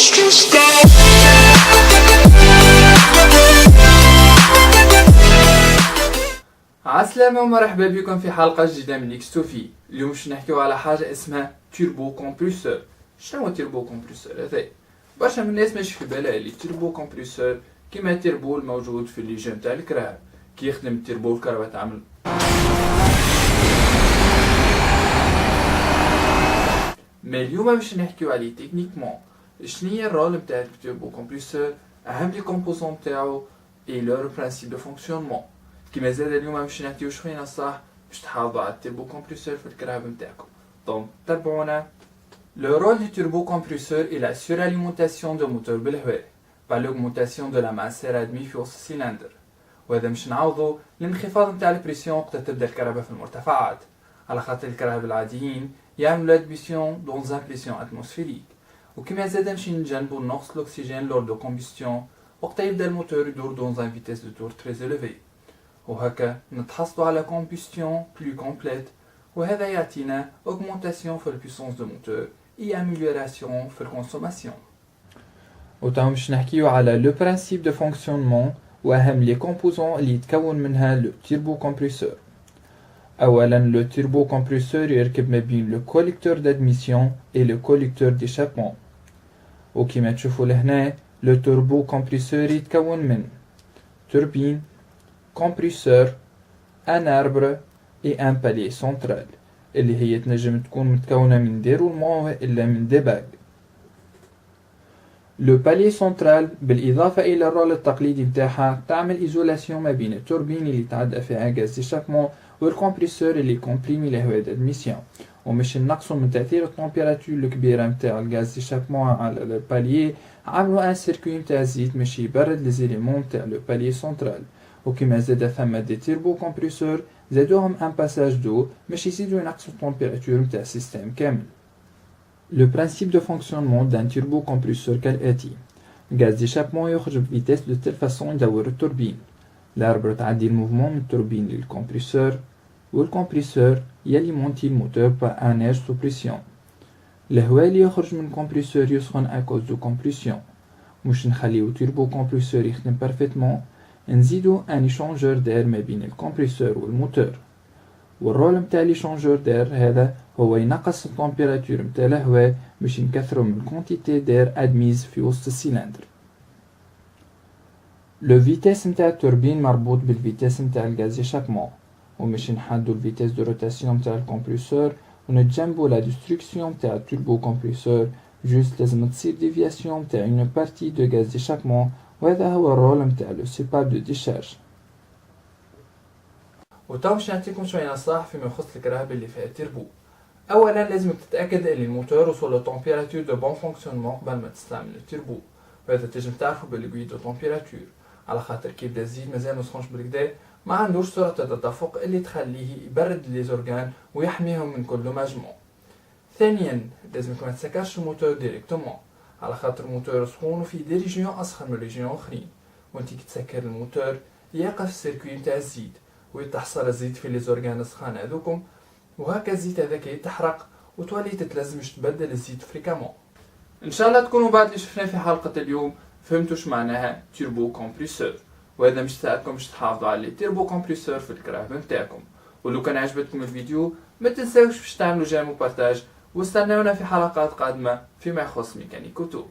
stressed out. عسلامة ومرحبا بكم في حلقة جديدة من اكس تو في. اليوم باش نحكيو على حاجة اسمها توربو كومبريسور. شنو هو توربو كومبريسور هذا؟ برشا من الناس ماشي في بالها اللي توربو كومبريسور كيما التوربو الموجود في الليجون تاع الكرهب، كي يخدم التوربو الكهرباء تعمل. مي اليوم باش نحكيو عليه تكنيكمون شنيا الرول نتاع التوربو كومبريسور، اهم لي كومبوزون تاعو اي لور برانسيب دو فونكسيونمون. كيما زاد اليوم باش نعطيو شويه نصائح باش تحافظوا على التوربو كومبريسور في الكرهب نتاعكم. دونك تابعونا. Le rôle du turbocompresseur est la suralimentation de moteur بالهواء par l'augmentation de la masse air admis في وسط السلندر، وهذا مش نعوضو الانخفاض نتاع البريسيون وقت تبدا الكهرباء في المرتفعات، على خاطر الكرهب العاديين يعملوا لادبيسيون دون ان بريسيون اتموسفيريك، وكما زاد نمشي نتجنبو نقص الاكسجين لور دو كومبيستيون وقت يبدا الموتور يدور دون ان فيتيس دو تور تري إليفي، وهكا نتحصلوا على كومبيستيون بلو كومبليت، وهذا يعطينا augmentation في البيسونس دو موتور et amélioration في الكونسوماسيون. وتاهم باش نحكيو على لو برانسيب دو فونكسيونمون واهم لي كومبوزون اللي يتكون منها لو توربو كومبريسور. اولا لو توربو كومبريسور يركب ما بين لو كوليكتور دادميسيون اي لو كوليكتور ديشابمون، وكيما تشوفوا لهنا لو توربو كومبريسور يتكون من توربين، كومبريسور، ان اربر اي ان بالي سنترال اللي هي تنجم تكون متكونة من ديرولمون إلا من ديباج. لو بالي سنترال بالإضافة إلى الرول التقليدي متاعها تعمل إيزولاسيون ما بين التوربين اللي تعدى فيها غاز ديشابمون والكمبريسور اللي كومبريمي الهواء دادميسيون، ومش نقصوا من تأثير التمبيراتور الكبيرة متاع الغاز ديشابمون على الباليي، عملوا ان سيركوي متاع الزيت باش يبرد لي زيليمون متاع لو بالي سنترال. وكما زاد ثم دي توربو كومبريسور زادوهم ان باساج دو باش يزيدو ينقصوا التمبيراتور نتاع السيستم كامل. لو برانسيب دو فونكسيونمون دان توربو كومبريسور كالاتي: غاز ديشابمون يخرج بفيتيس دو تيل فاسون يدور التوربين، الاربر تعدي الموفمون من التوربين للكمبريسور، والكمبريسور ياليمونتي الموتور بار ان اير سو بريسيون. الهواء اللي يخرج من الكمبريسور يسخن اكوز دو كومبريسيون. مش نخليو توربو كومبريسور يخدم بارفيتمون، نزيدو ان ايشونجور دير ما بين الكمبريسور والموتور، والرول متاع ليشونجور دير هذا هو ينقص التمبيراتور متاع الهواء باش نكثرو من كونتيتي دير ادميز في وسط السيلندر. لو فيتيس متاع التوربين مربوط بالفيتيس متاع الغاز ديشابمون، ومش نحدو الفيتيس دو روتاسيون متاع الكمبريسور ونتجنبو لا ديستركسيون متاع التوربو كومبريسور، جوست لازم تصير ديفياسيون متاع اون بارتي دو غاز ديشابمون، وهذا هو الرول متاع لو سيباب دو ديشارج. وتو باش نعطيكم شويه نصائح فيما يخص الكرهبه اللي فيها تيربو. اولا لازمك تتاكد ان الموتور وصل لو تمبيراتور دو بون فونكسيونمون قبل ما تستعمل التيربو، وهذا تنجم تعرفو بالكوي دو تمبيراتور، على خاطر كي يبدا الزيت مازال ما سخنش بالكدا ما عندوش سرعه التدفق اللي تخليه يبرد لي زورغان ويحميهم من كل دوماجمون. ثانيا لازمك ما تسكرش الموتور ديريكتومون، على خاطر الموتور سخون وفي دي ريجيون اسخن من ريجيون اخرين، وانتي كي تسكر الموتور يقف السيركوي نتاع الزيت ويتحصل الزيت في لي زورغان السخان هذوكم، وهكا الزيت هذاك يتحرق وتولي تتلازمش تبدل الزيت فريكامون. ان شاء الله تكونوا بعد اللي شفناه في حلقه اليوم فهمتوا اش معناها توربو كومبريسور، وهذا مش ساعدكم باش تحافظوا على التوربو كومبريسور في الكرهبه نتاعكم. ولو كان عجبتكم الفيديو ما تنساوش باش تعملوا جيم وبارتاج، واستناونا في حلقات قادمه فيما يخص ميكانيك اوتو.